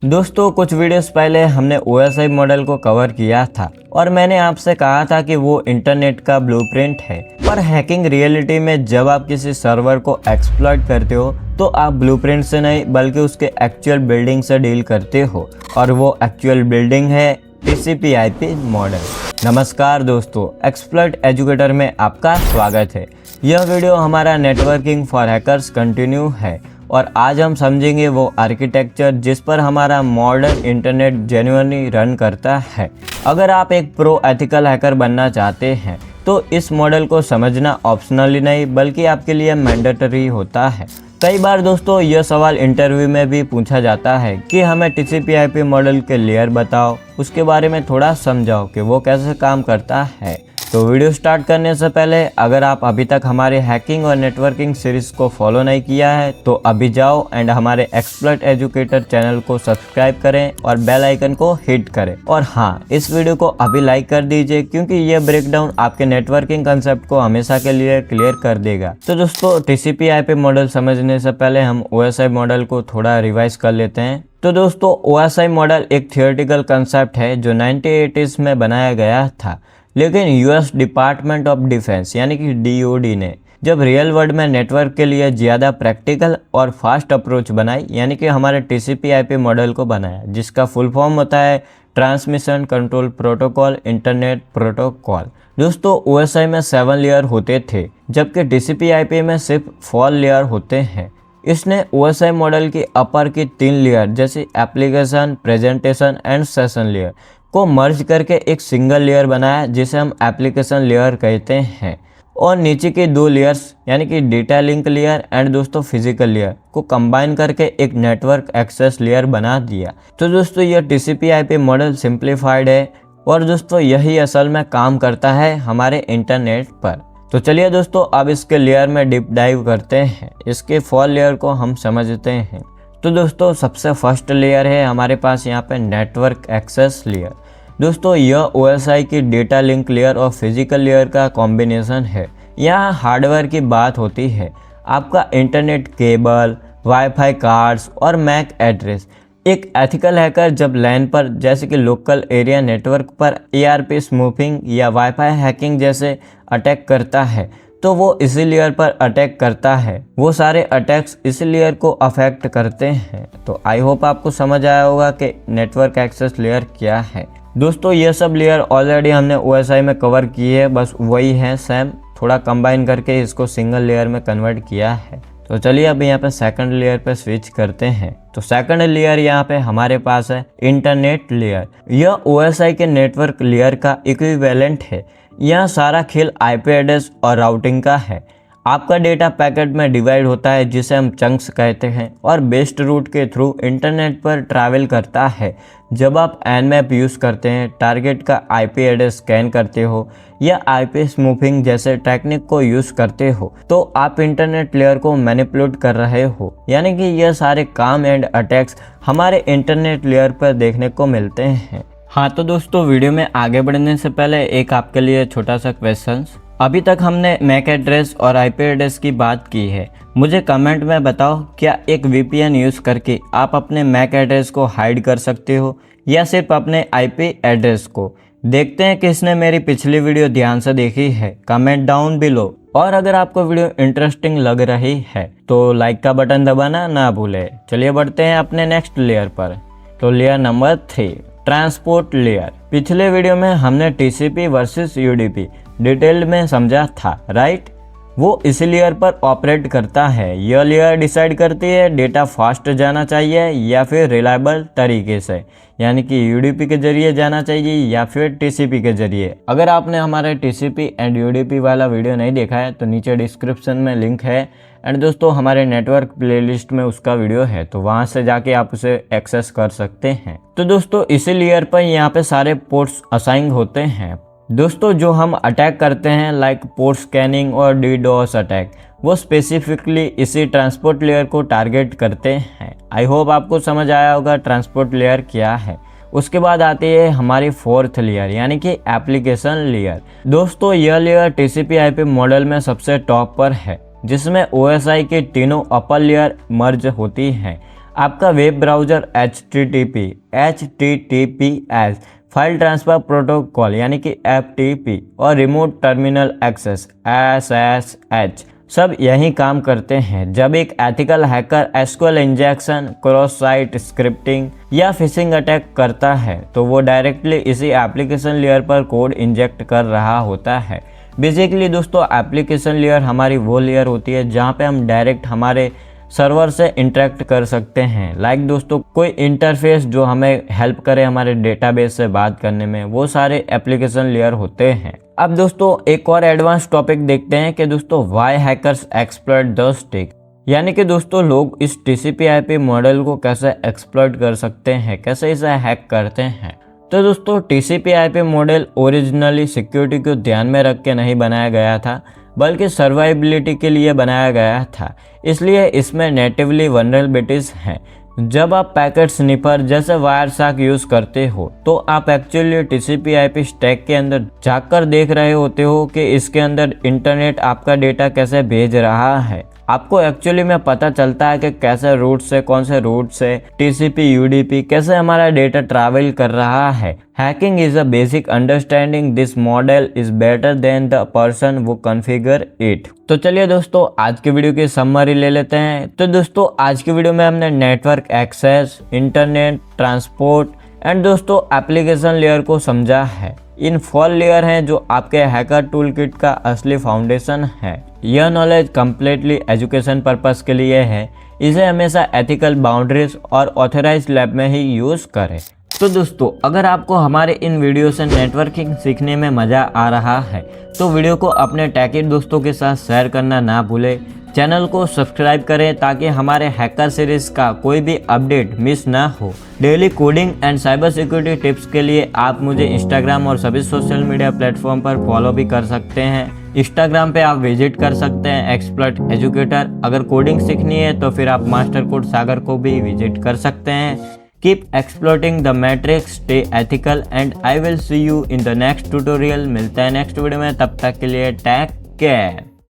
दोस्तों कुछ वीडियोस पहले हमने OSI मॉडल को कवर किया था और मैंने आपसे कहा था कि वो इंटरनेट का ब्लूप्रिंट है। पर हैकिंग रियलिटी में जब आप किसी सर्वर को एक्सप्लॉइट करते हो तो आप ब्लूप्रिंट से नहीं बल्कि उसके एक्चुअल बिल्डिंग से डील करते हो और वो एक्चुअल बिल्डिंग है TCP/IP मॉडल। नमस्कार दोस्तों, एक्सप्लॉइट एजुकेटर में आपका स्वागत है। यह वीडियो हमारा नेटवर्किंग फॉर हैकर्स कंटिन्यू है और आज हम समझेंगे वो आर्किटेक्चर जिस पर हमारा मॉडर्न इंटरनेट जेन्युइनली रन करता है। अगर आप एक प्रो एथिकल हैकर बनना चाहते हैं तो इस मॉडल को समझना ऑप्शनली नहीं बल्कि आपके लिए मैंडेटरी होता है। कई बार दोस्तों यह सवाल इंटरव्यू में भी पूछा जाता है कि हमें TCP/IP मॉडल के लेयर बताओ, उसके बारे में थोड़ा समझाओ कि वो कैसे काम करता है। तो वीडियो स्टार्ट करने से पहले अगर आप अभी तक हमारे हैकिंग और नेटवर्किंग सीरीज को फॉलो नहीं किया है तो अभी जाओ एंड हमारे एक्सप्लॉइट एजुकेटर चैनल को सब्सक्राइब करें और बेल आइकन को हिट करें। और हाँ, इस वीडियो को अभी लाइक कर दीजिए क्योंकि ये ब्रेकडाउन आपके नेटवर्किंग कंसेप्ट को हमेशा के लिए क्लियर कर देगा। तो दोस्तों TCP/IP मॉडल समझने से पहले हम OSI मॉडल को थोड़ा रिवाइज कर लेते हैं। तो दोस्तों OSI मॉडल एक थियोरेटिकल कंसेप्ट है जो 1980s में बनाया गया था, लेकिन US डिपार्टमेंट ऑफ डिफेंस यानी कि DoD ने जब रियल वर्ल्ड में नेटवर्क के लिए ज़्यादा प्रैक्टिकल और फास्ट अप्रोच बनाई यानी कि हमारे TCP/IP मॉडल को बनाया, जिसका फुल फॉर्म होता है transmission control protocol internet protocol. दोस्तों OSI में 7 लेयर होते थे जबकि TCP/IP में सिर्फ 4 लेयर होते हैं। इसने OSI मॉडल की अपर की 3 लेयर जैसे application, presentation and session layer को मर्ज करके एक सिंगल लेयर बनाया जिसे हम एप्लीकेशन लेयर कहते हैं, और नीचे के 2 लेयर्स यानी कि डेटा लिंक लेयर एंड दोस्तों फिजिकल लेयर को कंबाइन करके एक नेटवर्क एक्सेस लेयर बना दिया। तो दोस्तों यह TCP/IP मॉडल सिंप्लीफाइड है और दोस्तों यही असल में काम करता है हमारे इंटरनेट पर। तो चलिए दोस्तों अब इसके लेयर में डीप डाइव करते हैं, इसके 4 लेयर को हम समझते हैं। तो दोस्तों सबसे फर्स्ट लेयर है हमारे पास यहाँ पे नेटवर्क एक्सेस लेयर। दोस्तों यह OSI की डेटा लिंक लेयर और फिजिकल लेयर का कॉम्बिनेशन है। यहाँ हार्डवेयर की बात होती है, आपका इंटरनेट केबल, वाईफाई कार्ड्स और मैक एड्रेस। एक एथिकल हैकर जब लैन पर जैसे कि लोकल एरिया नेटवर्क पर ARP स्मूफिंग या वाईफाई हैकिंग जैसे अटैक करता है तो वो इसी लेयर पर अटैक करता है। वो सारे अटैक्स इसी लेयर को अफेक्ट करते हैं। तो आई होप आपको समझ आया होगा कि नेटवर्क एक्सेस लेयर क्या है। दोस्तों ये सब लेयर ऑलरेडी हमने OSI में कवर की है, बस वही है सेम, थोड़ा कंबाइन करके इसको सिंगल लेयर में कन्वर्ट किया है। तो चलिए अब यहाँ पे सेकंड लेयर पे स्विच करते हैं। तो सेकंड लेयर यहाँ पे हमारे पास है इंटरनेट लेयर। यह OSI के नेटवर्क लेयर का इक्विवेलेंट है। यह सारा खेल IP एड्रेस और राउटिंग का है। आपका डेटा पैकेट में डिवाइड होता है जिसे हम चंक्स कहते हैं और बेस्ट रूट के थ्रू इंटरनेट पर ट्रैवल करता है। जब आप Nmap यूज़ करते हैं, टारगेट का IP एड्रेस स्कैन करते हो या IP स्मूफिंग जैसे टेक्निक को यूज़ करते हो तो आप इंटरनेट लेयर को मैनिपुलेट कर रहे हो, यानी कि यह सारे काम एंड अटैक्स हमारे इंटरनेट लेयर पर देखने को मिलते हैं। हाँ तो दोस्तों वीडियो में आगे बढ़ने से पहले एक आपके लिए छोटा सा क्वेश्चन। अभी तक हमने मैक एड्रेस और IP एड्रेस की बात की है। मुझे कमेंट में बताओ, क्या एक VPN यूज़ करके आप अपने मैक एड्रेस को हाइड कर सकते हो या सिर्फ अपने IP एड्रेस को? देखते हैं किसने मेरी पिछली वीडियो ध्यान से देखी है, कमेंट डाउन बिलो। और अगर आपको वीडियो इंटरेस्टिंग लग रही है तो लाइक का बटन दबाना ना भूले। चलिए बढ़ते हैं अपने नेक्स्ट लेयर पर। तो लेयर नंबर 3 ट्रांसपोर्ट लेयर। पिछले वीडियो में हमने TCP वर्सेस UDP डिटेल में समझा था, राइट? वो इसी लेयर पर ऑपरेट करता है। यह लेयर डिसाइड करती है डेटा फास्ट जाना चाहिए या फिर रिलायबल तरीके से, यानी कि UDP के जरिए जाना चाहिए या फिर TCP के जरिए। अगर आपने हमारे TCP एंड UDP वाला वीडियो नहीं देखा है तो नीचे डिस्क्रिप्शन में लिंक है एंड दोस्तों हमारे नेटवर्क प्लेलिस्ट में उसका वीडियो है, तो वहाँ से जाके आप उसे एक्सेस कर सकते हैं। तो दोस्तों इसी लेयर पर यहाँ पे सारे पोर्ट्स असाइन होते हैं। दोस्तों जो हम अटैक करते हैं लाइक पोर्ट स्कैनिंग और DDoS अटैक, वो स्पेसिफिकली इसी ट्रांसपोर्ट लेयर को टारगेट करते हैं। आई होप आपको समझ आया होगा ट्रांसपोर्ट लेयर क्या है। उसके बाद आती है हमारी 4th लेयर यानी कि एप्लीकेशन लेयर। दोस्तों यह लेयर TCP/IP मॉडल में सबसे टॉप पर है, जिसमें OSI के तीनों अपर लेयर मर्ज होती हैं। आपका web browser HTTPS file transfer protocol यानी कि FTP और रिमोट टर्मिनल एक्सेस SSH सब यही काम करते हैं। जब एक ethical hacker SQL injection, cross site scripting या फिशिंग अटैक करता है तो वो डायरेक्टली इसी एप्लीकेशन लेयर पर कोड इंजेक्ट कर रहा होता है। बेसिकली दोस्तों एप्लीकेशन लेयर हमारी वो लेयर होती है जहाँ पे हम डायरेक्ट हमारे सर्वर से इंटरेक्ट कर सकते हैं। लाइक दोस्तों कोई इंटरफेस जो हमें हेल्प करे हमारे डेटाबेस से बात करने में, वो सारे एप्लीकेशन लेयर होते हैं। अब दोस्तों एक और एडवांस टॉपिक देखते हैं कि दोस्तों why hackers exploit the stick, यानी कि दोस्तों लोग इस TCP/IP मॉडल को कैसे एक्सप्लॉइट कर सकते हैं, कैसे इसे हैक करते हैं। तो दोस्तों TCP/IP मॉडल ओरिजिनली सिक्योरिटी को ध्यान में रख के नहीं बनाया गया था, बल्कि सर्वाइबिलिटी के लिए बनाया गया था। इसलिए इसमें नेटिवली वनरेबिलिटीज हैं। जब आप पैकेट स्निपर जैसे वायरशार्क यूज़ करते हो तो आप एक्चुअली TCP/IP स्टैक के अंदर जाकर देख रहे होते हो कि इसके अंदर इंटरनेट आपका डेटा कैसे भेज रहा है। आपको एक्चुअली में पता चलता है कि कैसे रूट से, कौन से रूट से TCP UDP कैसे हमारा डेटा ट्रैवल कर रहा है। Hacking is a basic understanding this model is better than the person वो कॉन्फ़िगर इट। तो चलिए दोस्तों आज की वीडियो की समरी ले लेते हैं। तो दोस्तों आज की वीडियो में हमने network access, internet, transport and दोस्तों एप्लीकेशन लेयर को समझा है। इन 4 लेयर हैं जो आपके हैकर टूल किट का असली फाउंडेशन है। यह नॉलेज कम्प्लीटली एजुकेशन पर्पस के लिए है। इसे हमेशा एथिकल बाउंड्रीज और ऑथराइज्ड लैब में ही यूज़ करें। तो दोस्तों अगर आपको हमारे इन वीडियो से नेटवर्किंग सीखने में मज़ा आ रहा है तो वीडियो को अपने टैकेट दोस्तों के साथ शेयर करना ना भूलें। चैनल को सब्सक्राइब करें ताकि हमारे हैकर सीरीज़ का कोई भी अपडेट मिस ना हो। Daily coding and cyber security tips के लिए आप मुझे इंस्टाग्राम और सभी सोशल मीडिया प्लेटफॉर्म पर फॉलो भी कर सकते हैं। इंस्टाग्राम पे आप विजिट कर सकते हैं एक्सपर्ट एजुकेटर। अगर कोडिंग सीखनी है तो फिर आप मास्टर कोड सागर को भी विजिट कर सकते हैं। Keep exploiting the matrix, stay ethical and I will see you in the next tutorial. मिलते हैं नेक्स्ट वीडियो में, तब तक के लिए टेक केयर।